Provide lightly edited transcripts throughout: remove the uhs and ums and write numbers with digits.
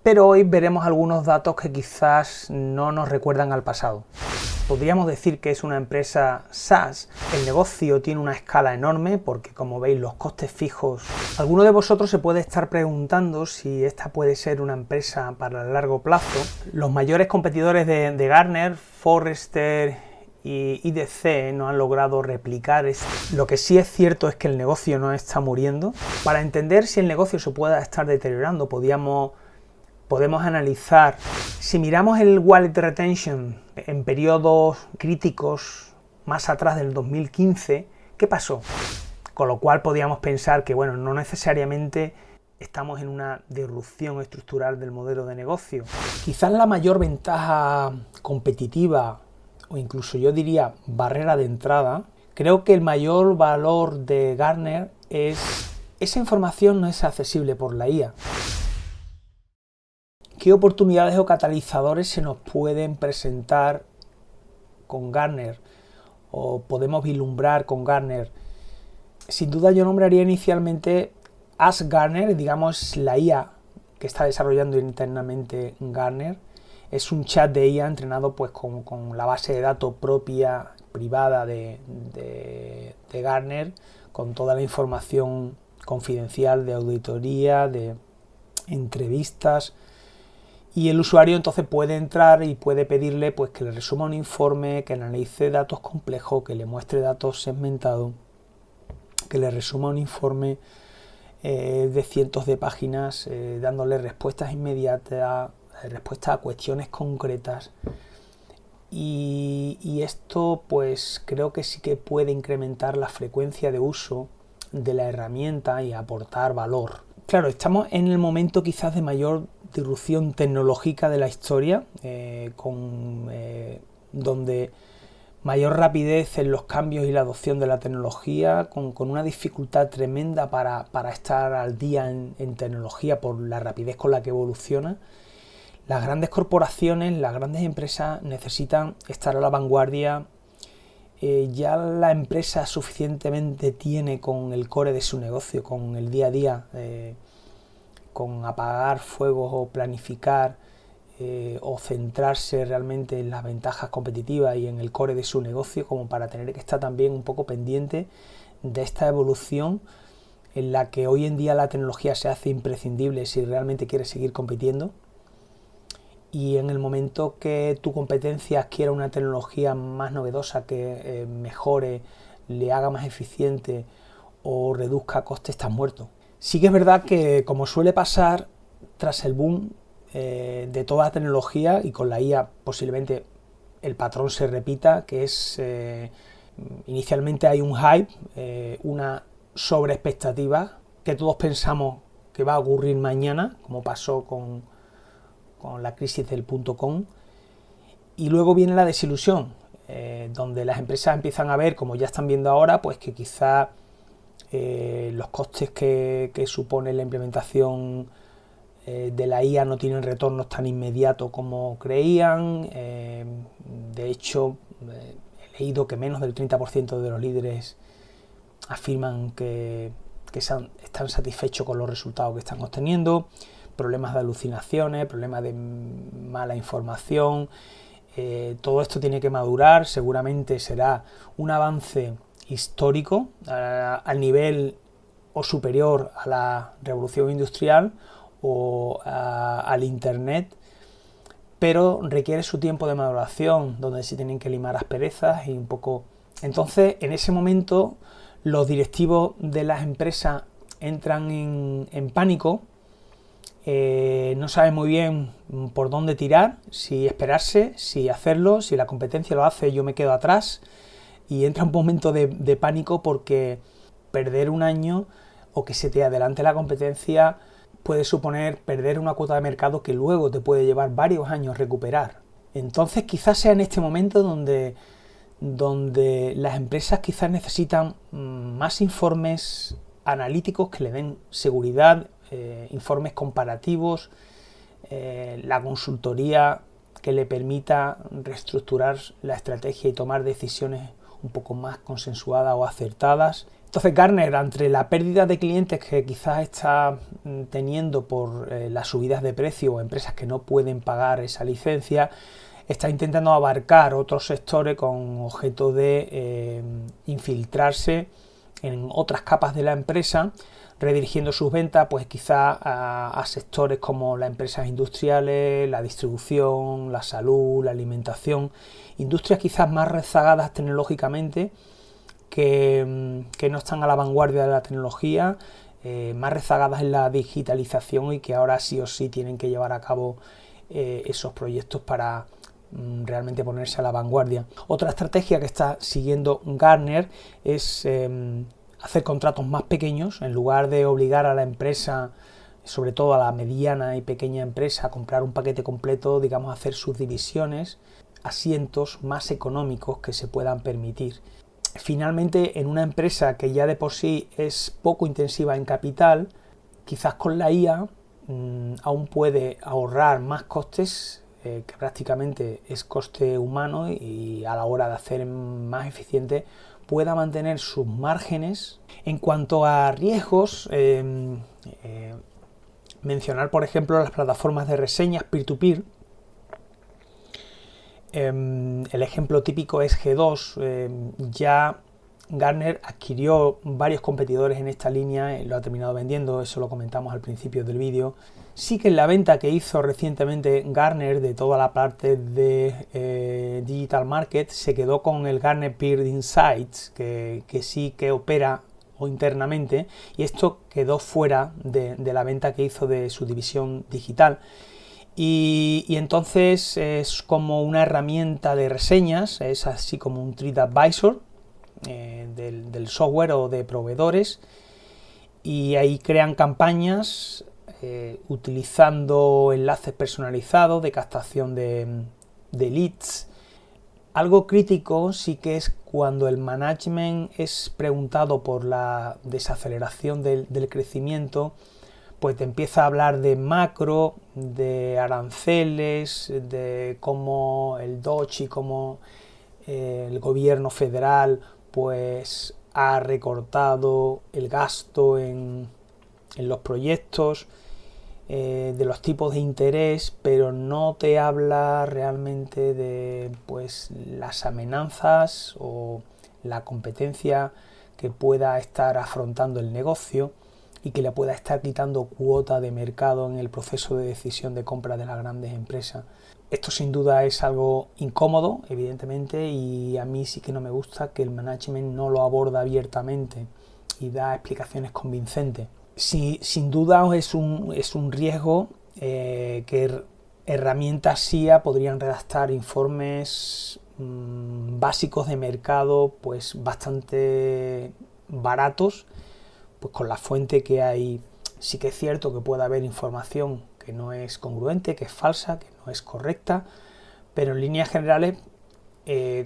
pero hoy veremos algunos datos que quizás no nos recuerdan al pasado. Podríamos decir que es una empresa SaaS. El negocio tiene una escala enorme porque, como veis, los costes fijos. Alguno de vosotros se puede estar preguntando si esta puede ser una empresa para el largo plazo. Los mayores competidores de Gartner, Forrester y IDC, no han logrado replicar esto. Lo que sí es cierto es que el negocio no está muriendo. Para entender si el negocio se pueda estar deteriorando, podemos analizar, si miramos el Wallet Retention en periodos críticos más atrás del 2015, ¿qué pasó? Con lo cual podríamos pensar que, bueno, no necesariamente estamos en una disrupción estructural del modelo de negocio. Quizás la mayor ventaja competitiva, o incluso yo diría barrera de entrada, creo que el mayor valor de Gartner es esa información no es accesible por la IA. ¿Qué oportunidades o catalizadores se nos pueden presentar con Gartner o podemos vislumbrar con Gartner? Sin duda yo nombraría inicialmente Ask Gartner, digamos la IA que está desarrollando internamente Gartner. Es un chat de IA entrenado pues con la base de datos propia, privada de Gartner, con toda la información confidencial de auditoría, de entrevistas. Y el usuario entonces puede entrar y puede pedirle pues que le resuma un informe, que analice datos complejos, que le muestre datos segmentados, que le resuma un informe de cientos de páginas, dándole respuestas inmediatas, respuestas a cuestiones concretas. Y esto pues creo que sí que puede incrementar la frecuencia de uso de la herramienta y aportar valor. Claro, estamos en el momento quizás de mayor disrupción tecnológica de la historia, donde mayor rapidez en los cambios y la adopción de la tecnología, con una dificultad tremenda para estar al día en tecnología por la rapidez con la que evoluciona. Las grandes corporaciones, las grandes empresas necesitan estar a la vanguardia. Ya la empresa suficientemente tiene con el core de su negocio, con el día a día, con apagar fuegos o planificar o centrarse realmente en las ventajas competitivas y en el core de su negocio, como para tener que estar también un poco pendiente de esta evolución en la que hoy en día la tecnología se hace imprescindible si realmente quieres seguir compitiendo. Y en el momento que tu competencia adquiera una tecnología más novedosa que mejore, le haga más eficiente o reduzca costes, estás muerto. Sí que es verdad que, como suele pasar, tras el boom de toda la tecnología y con la IA posiblemente el patrón se repita, que es inicialmente hay un hype, una sobreexpectativa que todos pensamos que va a ocurrir mañana, como pasó con la crisis del .com, y luego viene la desilusión, donde las empresas empiezan a ver, como ya están viendo ahora, pues que quizá los costes que supone la implementación de la IA no tienen retornos tan inmediatos como creían. De hecho, he leído que menos del 30% de los líderes afirman que están satisfechos con los resultados que están obteniendo. Problemas de alucinaciones, problemas de mala información, todo esto tiene que madurar. Seguramente será un avance histórico al nivel o superior a la revolución industrial o al internet, pero requiere su tiempo de maduración, donde se tienen que limar asperezas y un poco. Entonces, en ese momento, los directivos de las empresas entran en pánico. No sabe muy bien por dónde tirar, si esperarse, si hacerlo, si la competencia lo hace yo me quedo atrás, y entra un momento de pánico porque perder un año o que se te adelante la competencia puede suponer perder una cuota de mercado que luego te puede llevar varios años recuperar. Entonces quizás sea en este momento donde las empresas quizás necesitan más informes analíticos que le den seguridad, informes comparativos, la consultoría que le permita reestructurar la estrategia y tomar decisiones un poco más consensuadas o acertadas. Entonces Gartner, ante la pérdida de clientes que quizás está teniendo por las subidas de precio o empresas que no pueden pagar esa licencia, está intentando abarcar otros sectores con objeto de infiltrarse en otras capas de la empresa, redirigiendo sus ventas pues quizás a sectores como las empresas industriales, la distribución, la salud, la alimentación, industrias quizás más rezagadas tecnológicamente, que no están a la vanguardia de la tecnología, más rezagadas en la digitalización y que ahora sí o sí tienen que llevar a cabo esos proyectos para realmente ponerse a la vanguardia. Otra estrategia que está siguiendo Gartner es hacer contratos más pequeños, en lugar de obligar a la empresa, sobre todo a la mediana y pequeña empresa, a comprar un paquete completo, digamos, a hacer subdivisiones, asientos más económicos que se puedan permitir. Finalmente, en una empresa que ya de por sí es poco intensiva en capital, quizás con la IA aún puede ahorrar más costes, que prácticamente es coste humano, y a la hora de hacer más eficiente pueda mantener sus márgenes. En cuanto a riesgos, mencionar por ejemplo las plataformas de reseñas peer-to-peer. El ejemplo típico es G2. Ya Gartner adquirió varios competidores en esta línea, lo ha terminado vendiendo, eso lo comentamos al principio del vídeo. Sí que en la venta que hizo recientemente Gartner de toda la parte de Digital Market se quedó con el Gartner Peer Insights, que sí que opera internamente, y esto quedó fuera de la venta que hizo de su división digital. Y entonces es como una herramienta de reseñas, es así como un TripAdvisor del software o de proveedores, y ahí crean campañas utilizando enlaces personalizados de captación de leads. Algo crítico sí que es cuando el management es preguntado por la desaceleración del crecimiento, pues te empieza a hablar de macro, de aranceles, de cómo el Dodge y cómo el gobierno federal pues ha recortado el gasto en los proyectos, de los tipos de interés, pero no te habla realmente de pues las amenazas o la competencia que pueda estar afrontando el negocio y que le pueda estar quitando cuota de mercado en el proceso de decisión de compra de las grandes empresas. Esto sin duda es algo incómodo, evidentemente, y a mí sí que no me gusta que el management no lo aborda abiertamente y da explicaciones convincentes. Sí, sin duda es un riesgo que herramientas SIA podrían redactar informes básicos de mercado pues bastante baratos, pues con la fuente que hay. Sí que es cierto que puede haber información que no es congruente, que es falsa, que no es correcta, pero en líneas generales,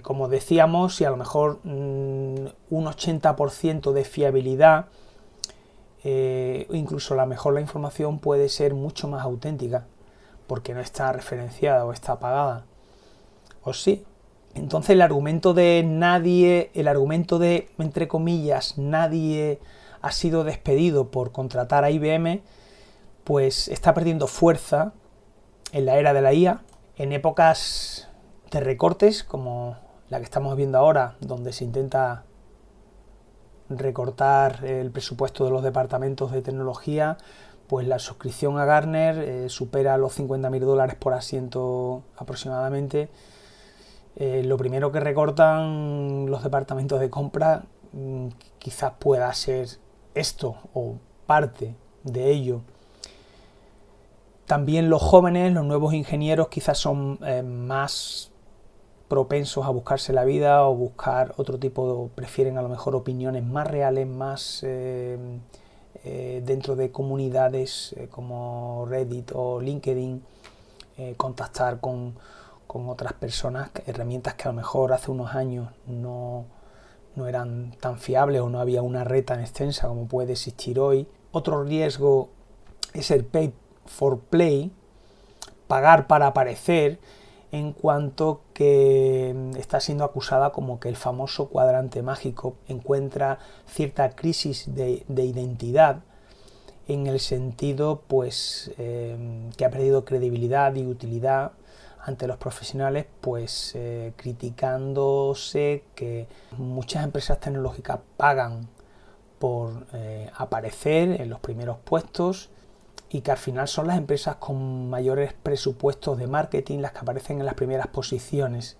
como decíamos, si a lo mejor un 80% de fiabilidad, incluso la información puede ser mucho más auténtica, porque no está referenciada o está apagada. ¿O sí? Entonces el argumento de, entre comillas, nadie ha sido despedido por contratar a IBM, pues está perdiendo fuerza en la era de la IA, en épocas de recortes como la que estamos viendo ahora, donde se intenta recortar el presupuesto de los departamentos de tecnología, pues la suscripción a Gartner supera los $50.000 por asiento aproximadamente. Lo primero que recortan los departamentos de compra quizás pueda ser esto o parte de ello. También los jóvenes, los nuevos ingenieros quizás son más propensos a buscarse la vida o buscar otro tipo, prefieren a lo mejor opiniones más reales, más dentro de comunidades como Reddit o LinkedIn, contactar con otras personas, herramientas que a lo mejor hace unos años no eran tan fiables o no había una red tan extensa como puede existir hoy. Otro riesgo es el pay for play, pagar para aparecer. en cuanto que está siendo acusada como que el famoso cuadrante mágico encuentra cierta crisis de identidad, en el sentido pues que ha perdido credibilidad y utilidad ante los profesionales, pues criticándose que muchas empresas tecnológicas pagan por aparecer en los primeros puestos y que al final son las empresas con mayores presupuestos de marketing las que aparecen en las primeras posiciones.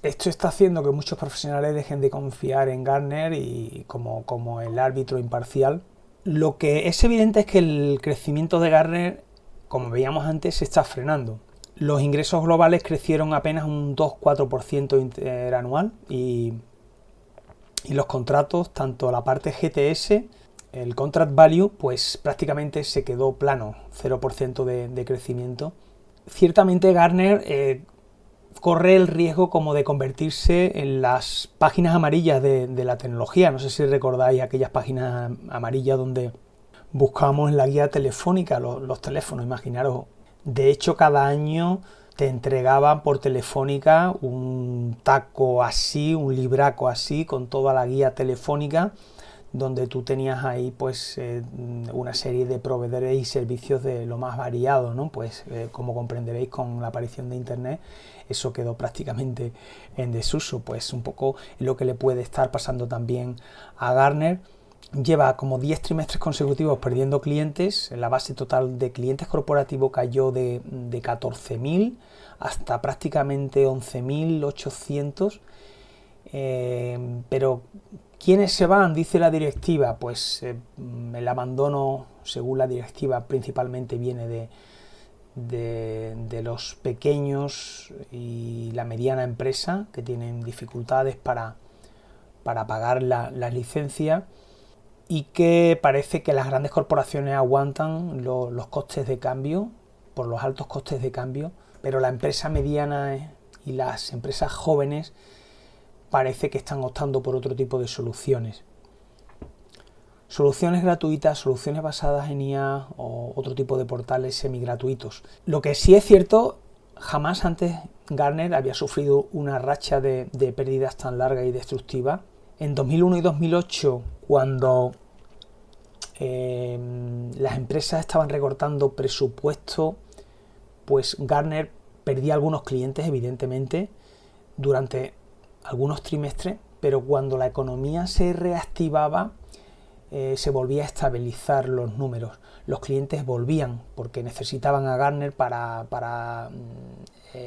Esto está haciendo que muchos profesionales dejen de confiar en Gartner y como el árbitro imparcial. Lo que es evidente es que el crecimiento de Gartner, como veíamos antes, se está frenando. Los ingresos globales crecieron apenas un 2-4% interanual y los contratos, tanto la parte GTS, el Contract Value, pues prácticamente se quedó plano, 0% de crecimiento. Ciertamente Gartner corre el riesgo como de convertirse en las páginas amarillas de la tecnología. No sé si recordáis aquellas páginas amarillas donde buscábamos en la guía telefónica los teléfonos, imaginaros. De hecho, cada año te entregaban por Telefónica un taco así, un libraco así, con toda la guía telefónica, donde tú tenías ahí pues una serie de proveedores y servicios de lo más variado, ¿no? Pues como comprenderéis, con la aparición de internet eso quedó prácticamente en desuso. Pues un poco lo que le puede estar pasando también a Gartner. Lleva como 10 trimestres consecutivos perdiendo clientes. La base total de clientes corporativos cayó de 14.000 hasta prácticamente 11.800. Pero ¿quiénes se van? Dice la directiva. Pues el abandono, según la directiva, principalmente viene de los pequeños y la mediana empresa, que tienen dificultades para pagar las licencias, y que parece que las grandes corporaciones aguantan los costes de cambio, por los altos costes de cambio, pero la empresa mediana y las empresas jóvenes parece que están optando por otro tipo de soluciones. Soluciones gratuitas, soluciones basadas en IA o otro tipo de portales semi-gratuitos. Lo que sí es cierto, jamás antes Gartner había sufrido una racha de pérdidas tan larga y destructiva. En 2001 y 2008, cuando las empresas estaban recortando presupuesto, pues Gartner perdía algunos clientes, evidentemente, durante algunos trimestres, pero cuando la economía se reactivaba, se volvía a estabilizar los números. Los clientes volvían porque necesitaban a Gartner para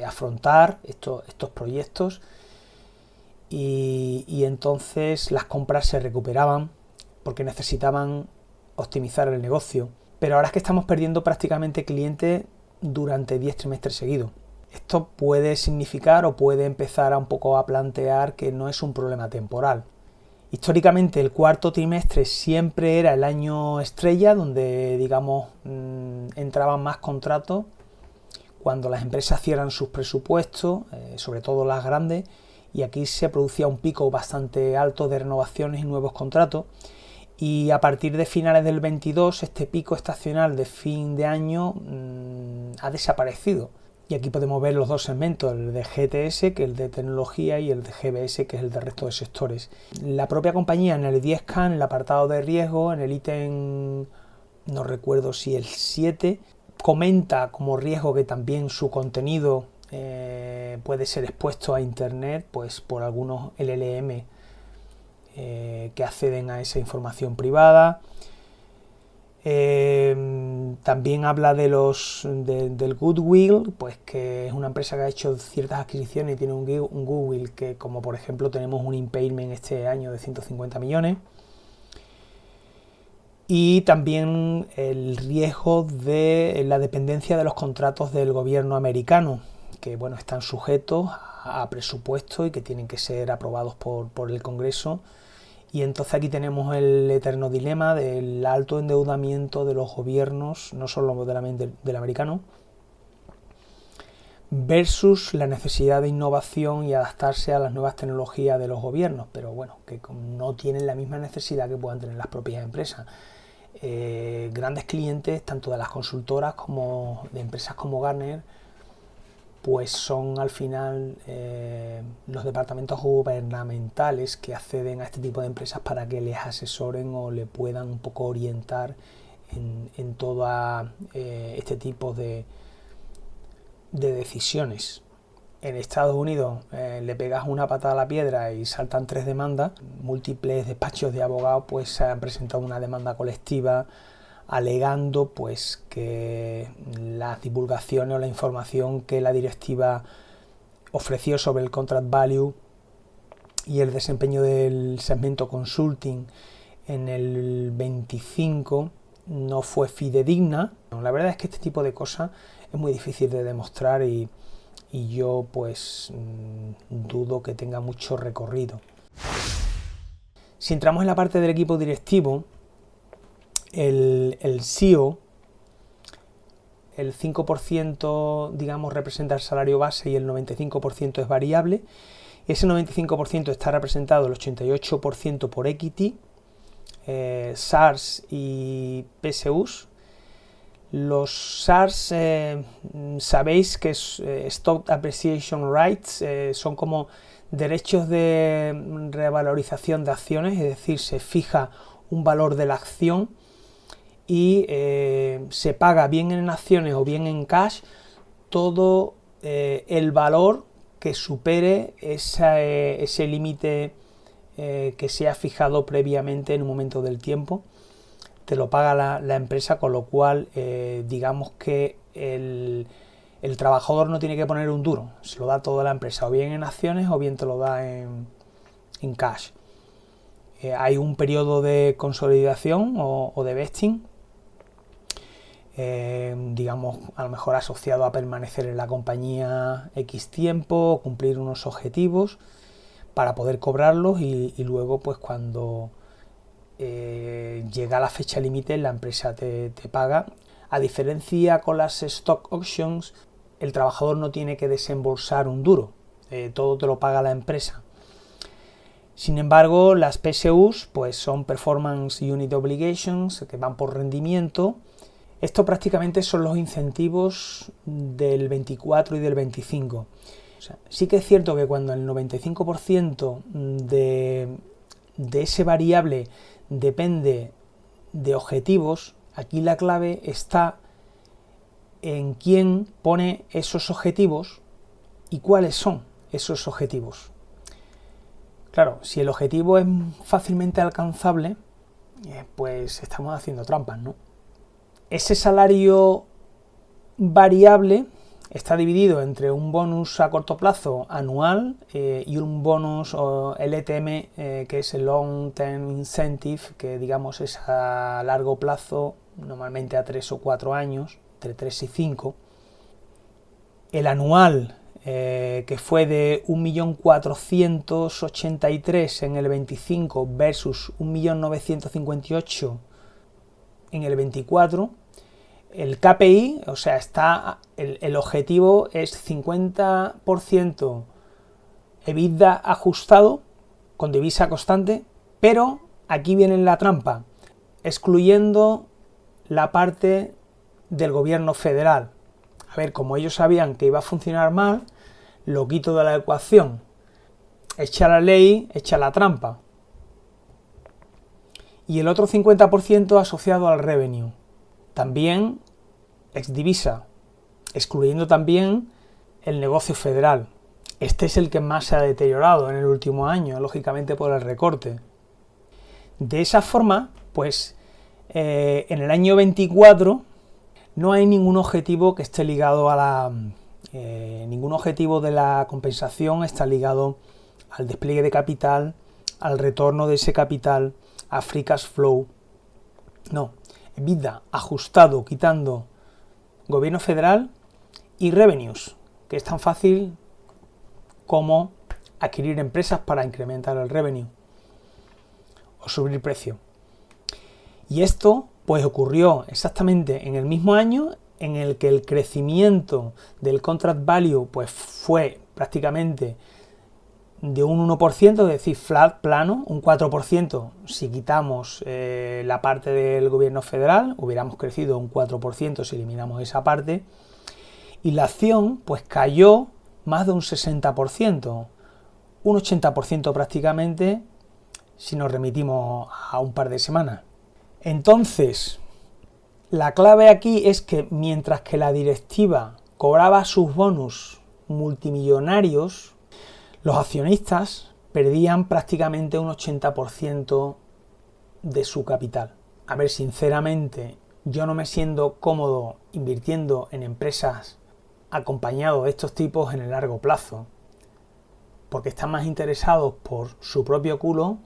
afrontar estos proyectos, y entonces las compras se recuperaban porque necesitaban optimizar el negocio. Pero ahora es que estamos perdiendo prácticamente clientes durante 10 trimestres seguidos. Esto puede significar o puede empezar un poco a plantear que no es un problema temporal. Históricamente el cuarto trimestre siempre era el año estrella, donde digamos entraban más contratos cuando las empresas cierran sus presupuestos, sobre todo las grandes, y aquí se producía un pico bastante alto de renovaciones y nuevos contratos, y a partir de finales del 22 este pico estacional de fin de año ha desaparecido. Y aquí podemos ver los dos segmentos, el de GTS, que es el de tecnología, y el de GBS, que es el de resto de sectores. La propia compañía en el 10K, en el apartado de riesgo, en el ítem, no recuerdo si el 7, comenta como riesgo que también su contenido puede ser expuesto a internet, pues por algunos LLM que acceden a esa información privada. También habla del goodwill, pues que es una empresa que ha hecho ciertas adquisiciones y tiene un goodwill que, como por ejemplo tenemos un impairment este año de 150 millones. Y también el riesgo de la dependencia de los contratos del gobierno americano, que bueno, están sujetos a presupuesto y que tienen que ser aprobados por el Congreso. Y entonces aquí tenemos el eterno dilema del alto endeudamiento de los gobiernos, no solo del americano, versus la necesidad de innovación y adaptarse a las nuevas tecnologías de los gobiernos, pero bueno, que no tienen la misma necesidad que puedan tener las propias empresas. Grandes clientes, tanto de las consultoras como de empresas como Gartner, pues son al final los departamentos gubernamentales que acceden a este tipo de empresas para que les asesoren o le puedan un poco orientar en todo este tipo de decisiones. En Estados Unidos le pegas una patada a la piedra y saltan 3 demandas. Múltiples despachos de abogados pues se han presentado una demanda colectiva alegando pues que las divulgaciones o la información que la directiva ofreció sobre el contract value y el desempeño del segmento consulting en el 25 no fue fidedigna. La verdad es que este tipo de cosas es muy difícil de demostrar y yo pues dudo que tenga mucho recorrido. Si entramos en la parte del equipo directivo, el CEO, el 5% digamos representa el salario base y el 95% es variable. Ese 95% está representado el 88% por equity, SARs y PSUs. Los SARs sabéis que es Stock Appreciation Rights, son como derechos de revalorización de acciones, es decir, se fija un valor de la acción y se paga bien en acciones o bien en cash todo el valor que supere ese límite que se ha fijado previamente en un momento del tiempo. Te lo paga la empresa, con lo cual digamos que el trabajador no tiene que poner un duro, se lo da toda la empresa, o bien en acciones o bien te lo da en cash. Hay un periodo de consolidación o de vesting, digamos a lo mejor asociado a permanecer en la compañía X tiempo, cumplir unos objetivos para poder cobrarlos y luego pues cuando llega la fecha límite la empresa te paga. A diferencia con las stock options, el trabajador no tiene que desembolsar un duro, todo te lo paga la empresa. Sin embargo, las PSUs pues son Performance Unit Obligations, que van por rendimiento. Esto prácticamente son los incentivos del 24 y del 25. O sea, sí que es cierto que cuando el 95% de ese variable depende de objetivos, aquí la clave está en quién pone esos objetivos y cuáles son esos objetivos. Claro, si el objetivo es fácilmente alcanzable, pues estamos haciendo trampas, ¿no? Ese salario variable está dividido entre un bonus a corto plazo anual y un bonus o LTM, que es el Long Term Incentive, que digamos es a largo plazo, normalmente a 3 o 4 años, entre 3 y 5. El anual, que fue de 1.483.000 en el 25 versus 1.958.000 en el 24. El KPI, o sea, el objetivo es 50% EBITDA ajustado con divisa constante, pero aquí viene la trampa, excluyendo la parte del gobierno federal. A ver, como ellos sabían que iba a funcionar mal, lo quito de la ecuación. Echa la ley, echa la trampa. Y el otro 50% asociado al revenue. También ex divisa, excluyendo también el negocio federal. Este es el que más se ha deteriorado en el último año, lógicamente por el recorte. De esa forma, pues en el año 24 no hay ningún objetivo que esté ligado a ningún objetivo de la compensación está ligado al despliegue de capital, al retorno de ese capital, a free cash flow. No, EBITDA ajustado quitando gobierno federal y revenues, que es tan fácil como adquirir empresas para incrementar el revenue o subir precio. Y esto pues ocurrió exactamente en el mismo año en el que el crecimiento del contract value pues fue prácticamente de un 1%, es decir, flat, plano, un 4%. Si quitamos la parte del gobierno federal, hubiéramos crecido un 4% si eliminamos esa parte. y la acción pues cayó más de un 60%, un 80% prácticamente si nos remitimos a un par de semanas. Entonces, la clave aquí es que mientras que la directiva cobraba sus bonus multimillonarios, los accionistas perdían prácticamente un 80% de su capital. A ver, sinceramente, yo no me siento cómodo invirtiendo en empresas acompañado de estos tipos en el largo plazo, porque están más interesados por su propio culo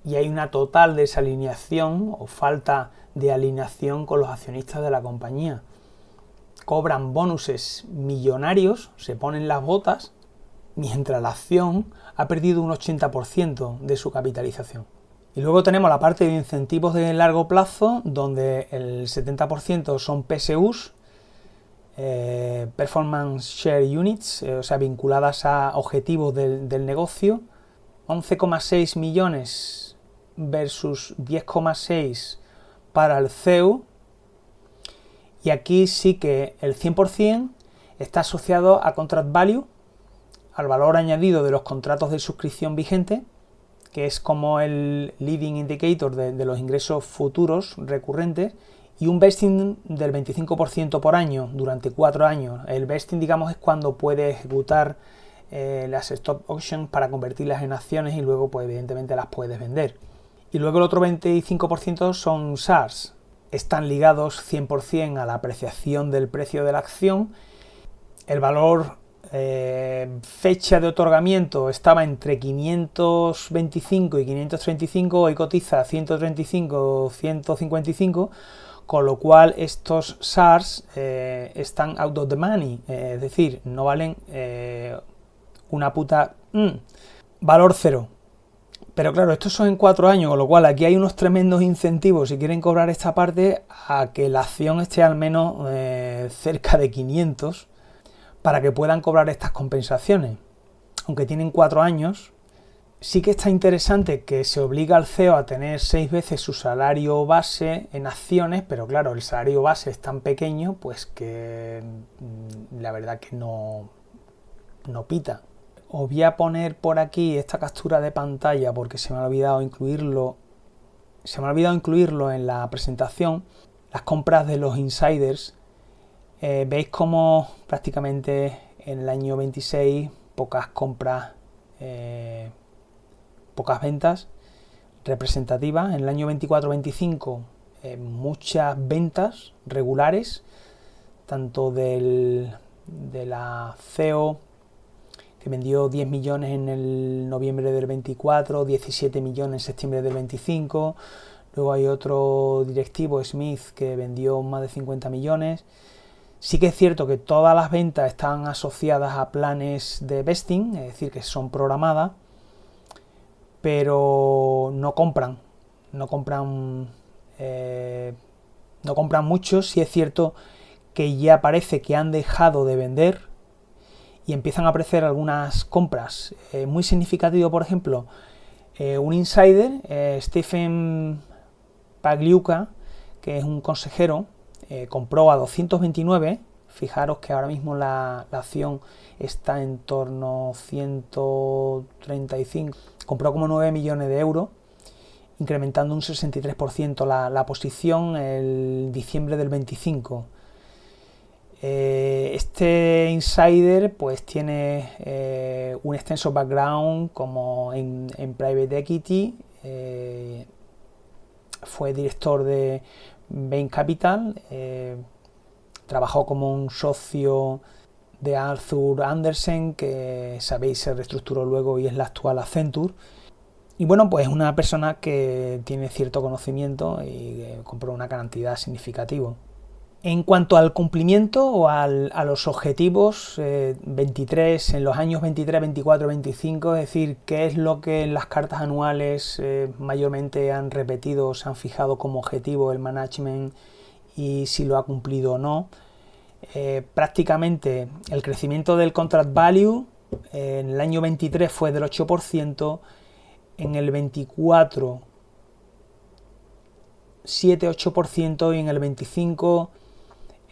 y hay una total desalineación o falta de alineación con los accionistas de la compañía. Cobran bonuses millonarios, se ponen las botas, mientras la acción ha perdido un 80% de su capitalización. Y luego tenemos la parte de incentivos de largo plazo, donde el 70% son PSUs, Performance Share Units, o sea, vinculadas a objetivos del negocio, 11,6 millones versus 10,6 para el CEO, y aquí sí que el 100% está asociado a Contract Value, al valor añadido de los contratos de suscripción vigente, que es como el leading indicator de los ingresos futuros recurrentes, y un vesting del 25% por año durante 4 años. El vesting, digamos, es cuando puede ejecutar las stock options para convertirlas en acciones y luego, pues evidentemente, las puedes vender. Y luego el otro 25% son SARs. Están ligados 100% a la apreciación del precio de la acción. El valor fecha de otorgamiento estaba entre 525 y 535, hoy cotiza 135 o 155, con lo cual estos SARs están out of the money, es decir, no valen una puta valor cero. Pero claro, estos son en 4 años, con lo cual aquí hay unos tremendos incentivos si quieren cobrar esta parte a que la acción esté al menos cerca de 500 para que puedan cobrar estas compensaciones. Aunque tienen 4 años, sí que está interesante que se obliga al CEO a tener 6 veces su salario base en acciones, pero claro, el salario base es tan pequeño, pues que la verdad que no pita. Os voy a poner por aquí esta captura de pantalla porque se me ha olvidado incluirlo en la presentación, las compras de los insiders. Veis como prácticamente en el año 26 pocas compras, pocas ventas representativas. En el año 24-25 muchas ventas regulares, tanto de la CEO, que vendió 10 millones en el noviembre del 24, 17 millones en septiembre del 25. Luego hay otro directivo, Smith, que vendió más de 50 millones. Sí que es cierto que todas las ventas están asociadas a planes de vesting, es decir, que son programadas, pero no compran mucho. Sí es cierto que ya parece que han dejado de vender y empiezan a aparecer algunas compras. Muy significativo, por ejemplo, un insider, Stephen Pagliuca, que es un consejero, compró a 229, fijaros que ahora mismo la acción está en torno a 135, compró como 9 millones de euros, incrementando un 63% la posición el diciembre del 25. Este insider pues tiene un extenso background como en private equity, fue director de Bain Capital, trabajó como un socio de Arthur Andersen, que sabéis se reestructuró luego y es la actual Accenture. Y bueno, pues es una persona que tiene cierto conocimiento y compró una cantidad significativa. En cuanto al cumplimiento o a los objetivos 23, en los años 23, 24, 25, es decir, qué es lo que en las cartas anuales mayormente han repetido o se han fijado como objetivo el management y si lo ha cumplido o no. Prácticamente el crecimiento del contract value en el año 23 fue del 8%, en el 24 7-8% y en el 25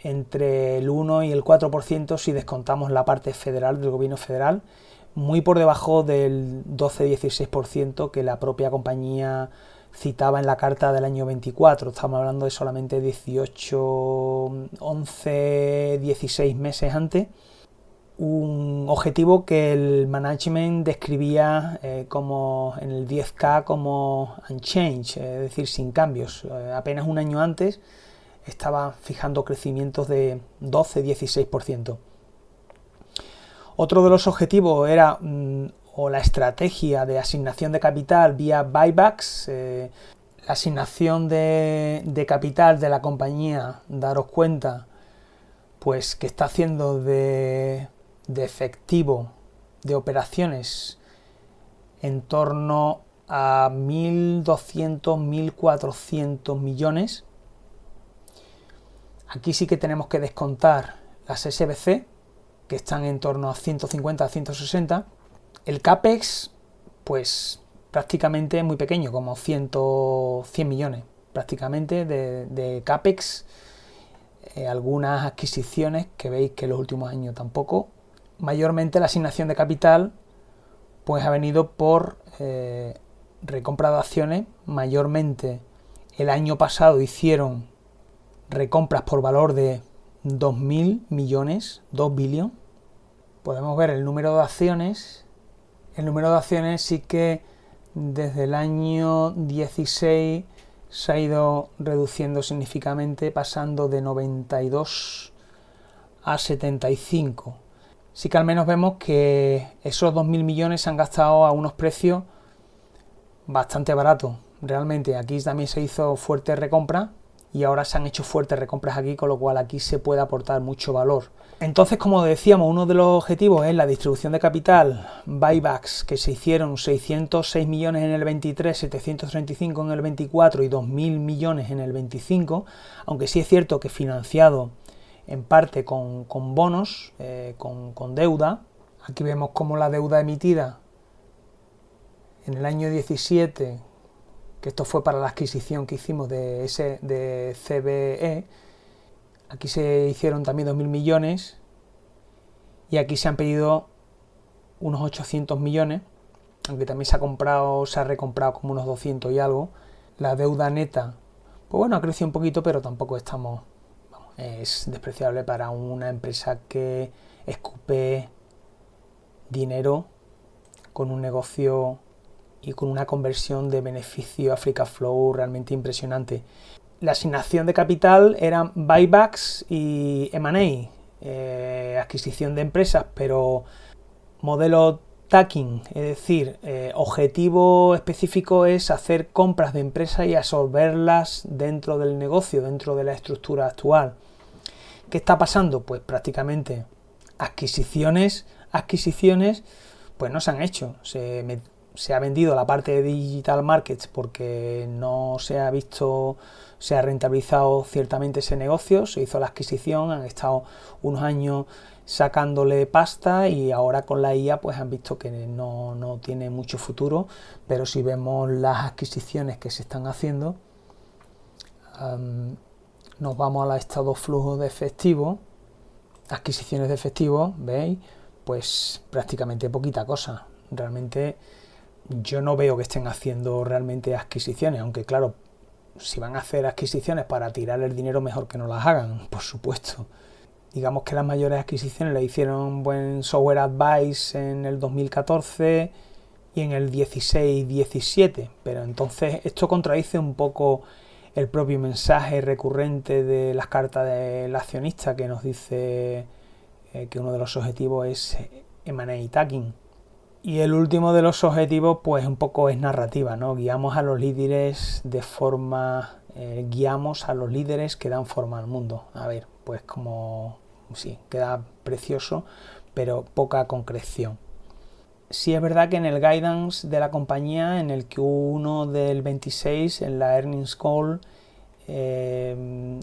entre el 1 y el 4% si descontamos la parte federal del gobierno federal, muy por debajo del 12-16% que la propia compañía citaba en la carta del año 24. Estamos hablando de solamente 18, 11, 16 meses antes. Un objetivo que el management describía como en el 10K como unchanged, es decir, sin cambios. Apenas un año antes estaba fijando crecimientos de 12-16%. Otro de los objetivos era o la estrategia de asignación de capital vía buybacks. La asignación de capital de la compañía, daros cuenta, pues que está haciendo de efectivo de operaciones en torno a 1.200, 1.400 millones. Aquí sí que tenemos que descontar las SBC, que están en torno a 150 a 160. El CAPEX, pues prácticamente muy pequeño, como 100 millones prácticamente de CAPEX. Algunas adquisiciones que veis que en los últimos años tampoco. Mayormente la asignación de capital pues ha venido por recompra de acciones. Mayormente el año pasado hicieron recompras por valor de 2.000 millones, 2 billion. Podemos ver el número de acciones. El número de acciones sí que desde el año 16 se ha ido reduciendo significativamente, pasando de 92 a 75. Sí que al menos vemos que esos 2.000 millones se han gastado a unos precios bastante baratos. Realmente aquí también se hizo fuerte recompra y ahora se han hecho fuertes recompras aquí, con lo cual aquí se puede aportar mucho valor. Entonces, como decíamos, uno de los objetivos es la distribución de capital, buybacks, que se hicieron 606 millones en el 23, 735 en el 24 y 2.000 millones en el 25, aunque sí es cierto que financiado en parte con bonos, con deuda. Aquí vemos cómo la deuda emitida en el año 17, que esto fue para la adquisición que hicimos de CBE, aquí se hicieron también 2.000 millones y aquí se han pedido unos 800 millones, aunque también se ha recomprado como unos 200 y algo. La deuda neta, pues bueno, ha crecido un poquito, pero tampoco es despreciable para una empresa que escupe dinero con un negocio y con una conversión de beneficio a free cash flow realmente impresionante. La asignación de capital eran buybacks y M&A, adquisición de empresas, pero modelo tacking, es decir, objetivo específico es hacer compras de empresas y absorberlas dentro del negocio, dentro de la estructura actual. ¿Qué está pasando? Pues prácticamente adquisiciones pues no se han hecho. Se ha vendido la parte de digital markets porque no se ha rentabilizado ciertamente ese negocio. Se hizo la adquisición, han estado unos años sacándole pasta y ahora con la IA pues han visto que no tiene mucho futuro, pero si vemos las adquisiciones que se están haciendo, nos vamos al estado flujo de efectivo, adquisiciones de efectivo, ¿veis? Pues prácticamente poquita cosa. Realmente yo no veo que estén haciendo realmente adquisiciones, aunque claro, si van a hacer adquisiciones para tirar el dinero, mejor que no las hagan, por supuesto. Digamos que las mayores adquisiciones las hicieron buen Software Advice en el 2014 y en el 16-17, pero entonces esto contradice un poco el propio mensaje recurrente de las cartas del accionista, que nos dice que uno de los objetivos es M&A tagging. Y el último de los objetivos pues un poco es narrativa, ¿no? Guiamos a los líderes que dan forma al mundo. A ver, pues como sí, queda precioso, pero poca concreción. Sí es verdad que en el guidance de la compañía, en el Q1 del 26, en la earnings call,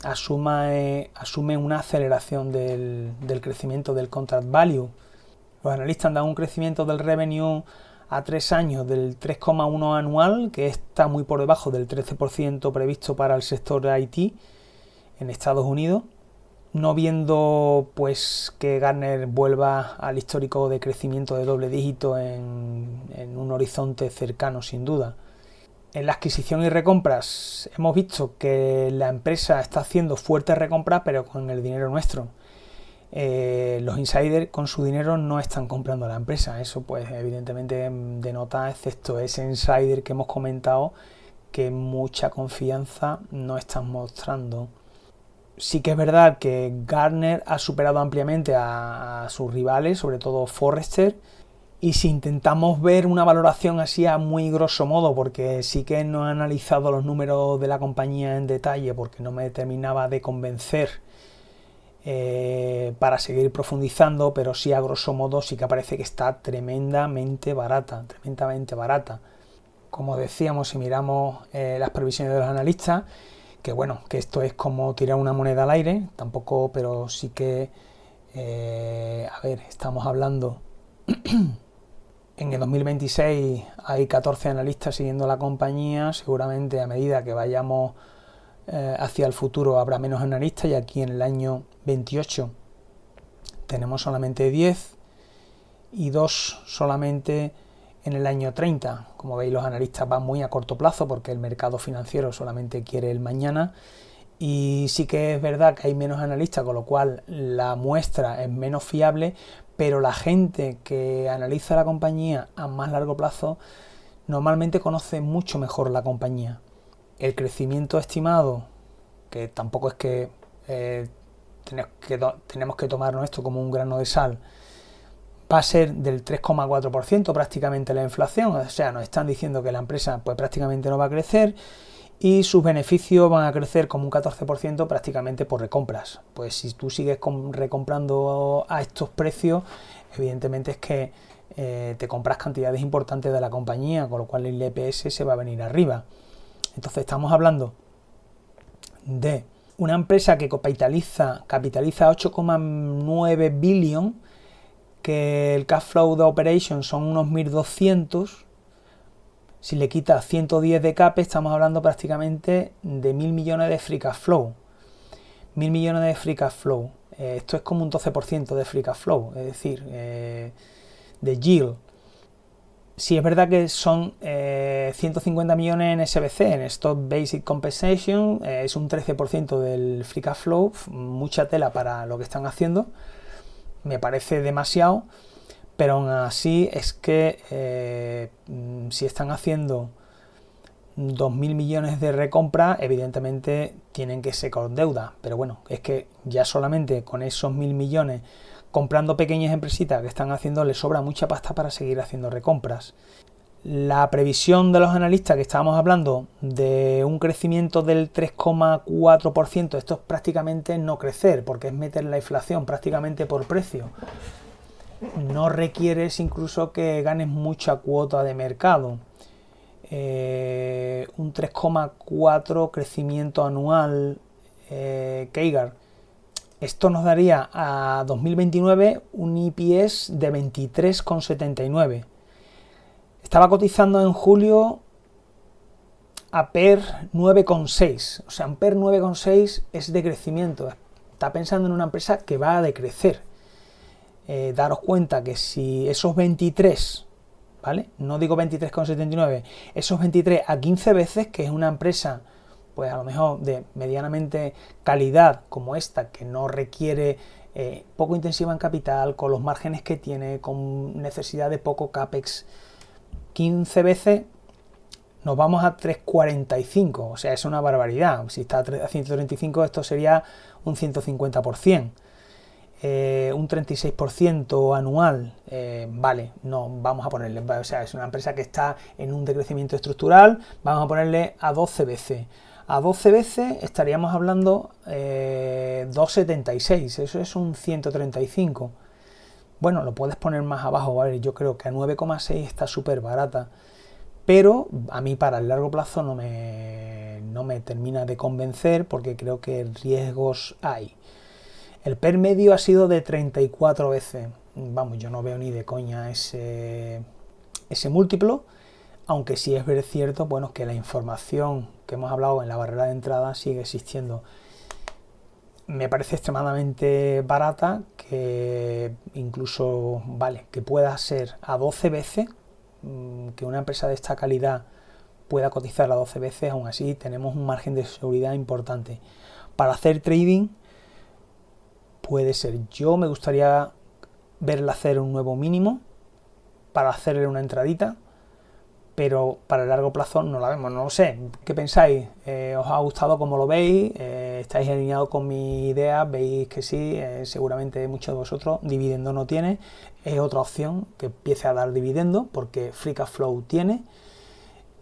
asume una aceleración del crecimiento del contract value. Los analistas han dado un crecimiento del revenue a 3 años del 3,1 anual, que está muy por debajo del 13% previsto para el sector IT en Estados Unidos. no viendo pues que Gartner vuelva al histórico de crecimiento de doble dígito en un horizonte cercano, sin duda. En la adquisición y recompras hemos visto que la empresa está haciendo fuertes recompras, pero con el dinero nuestro. Los insiders con su dinero no están comprando la empresa. Eso pues evidentemente denota, excepto ese insider que hemos comentado, que mucha confianza no están mostrando. Sí que es verdad que Gartner ha superado ampliamente a sus rivales, sobre todo Forrester, y si intentamos ver una valoración así a muy grosso modo, porque sí que no he analizado los números de la compañía en detalle porque no me terminaba de convencer para seguir profundizando, pero sí a grosso modo sí que parece que está tremendamente barata. Como decíamos, si miramos las previsiones de los analistas, que bueno, que esto es como tirar una moneda al aire, tampoco, pero sí que, a ver, estamos hablando, en el 2026 hay 14 analistas siguiendo la compañía, seguramente a medida que vayamos hacia el futuro habrá menos analistas, y aquí en el año 28 tenemos solamente 10 y 2 solamente en el año 30. Como veis, los analistas van muy a corto plazo porque el mercado financiero solamente quiere el mañana, y sí que es verdad que hay menos analistas, con lo cual la muestra es menos fiable, pero la gente que analiza la compañía a más largo plazo normalmente conoce mucho mejor la compañía. El crecimiento estimado, que tampoco es que tenemos que tomarnos esto como un grano de sal, va a ser del 3,4%, prácticamente la inflación. O sea, nos están diciendo que la empresa pues prácticamente no va a crecer, y sus beneficios van a crecer como un 14% prácticamente por recompras. Pues si tú sigues recomprando a estos precios, evidentemente es que te compras cantidades importantes de la compañía, con lo cual el EPS se va a venir arriba. Entonces estamos hablando de una empresa que capitaliza 8,9 billion, que el cash flow de operation son unos 1.200. Si le quitas 110 de CAPEX, estamos hablando prácticamente de 1.000 millones de free cash flow. 1.000 millones de free cash flow. Esto es como un 12% de free cash flow, es decir, de yield. Sí, es verdad que son 150 millones en SBC, en Stock Basic Compensation, es un 13% del free cash flow, mucha tela para lo que están haciendo, me parece demasiado, pero aún así es que si están haciendo 2.000 millones de recompra, evidentemente tienen que ser con deuda, pero bueno, es que ya solamente con esos 1.000 millones comprando pequeñas empresitas que están haciendo, les sobra mucha pasta para seguir haciendo recompras. La previsión de los analistas, que estábamos hablando de un crecimiento del 3,4%, esto es prácticamente no crecer, porque es meter la inflación prácticamente por precio. No requieres incluso que ganes mucha cuota de mercado. Un 3,4 crecimiento anual CAGR. Esto nos daría a 2029 un EPS de 23,79. Estaba cotizando en julio a PER 9,6. O sea, un PER 9,6 es de crecimiento. Está pensando en una empresa que va a decrecer. Daros cuenta que si esos 23, ¿vale? No digo 23,79, esos 23 a 15 veces, que es una empresa pues a lo mejor de medianamente calidad como esta, que no requiere poco intensiva en capital, con los márgenes que tiene, con necesidad de poco CAPEX, 15 veces nos vamos a 3,45, o sea, es una barbaridad. Si está a 135, esto sería un 150%. Un 36% anual, vale, no, vamos a ponerle, o sea, es una empresa que está en un decrecimiento estructural, vamos a ponerle a 12 veces. A 12 veces estaríamos hablando 2,76, eso es un 135. Bueno, lo puedes poner más abajo, ¿vale? Yo creo que a 9,6 está súper barata, pero a mí para el largo plazo no me termina de convencer, porque creo que riesgos hay. El PER medio ha sido de 34 veces. Vamos, yo no veo ni de coña ese múltiplo, aunque sí es cierto, bueno, que la información que hemos hablado en la barrera de entrada sigue existiendo. me parece extremadamente barata, que incluso, vale, que pueda ser a 12 veces, que una empresa de esta calidad pueda cotizar a 12 veces, aún así tenemos un margen de seguridad importante. Para hacer trading puede ser, yo me gustaría verla hacer un nuevo mínimo para hacerle una entradita, pero para el largo plazo no la vemos, no lo sé. ¿Qué pensáis? ¿Os ha gustado cómo lo veis? ¿Estáis alineados con mi idea? ¿Veis que sí? Seguramente muchos de vosotros. Dividendo no tiene, es otra opción que empiece a dar dividendo, porque Free Cash Flow tiene.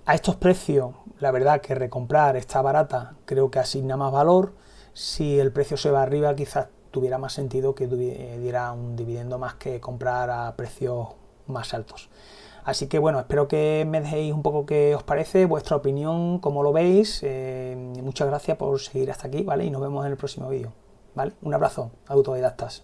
A estos precios, la verdad que recomprar está barata, creo que asigna más valor. Si el precio se va arriba, quizás tuviera más sentido que diera un dividendo más que comprar a precios más altos. Así que bueno, espero que me dejéis un poco qué os parece, vuestra opinión, cómo lo veis. Muchas gracias por seguir hasta aquí, ¿vale? Y nos vemos en el próximo vídeo, ¿vale? Un abrazo, autodidactas.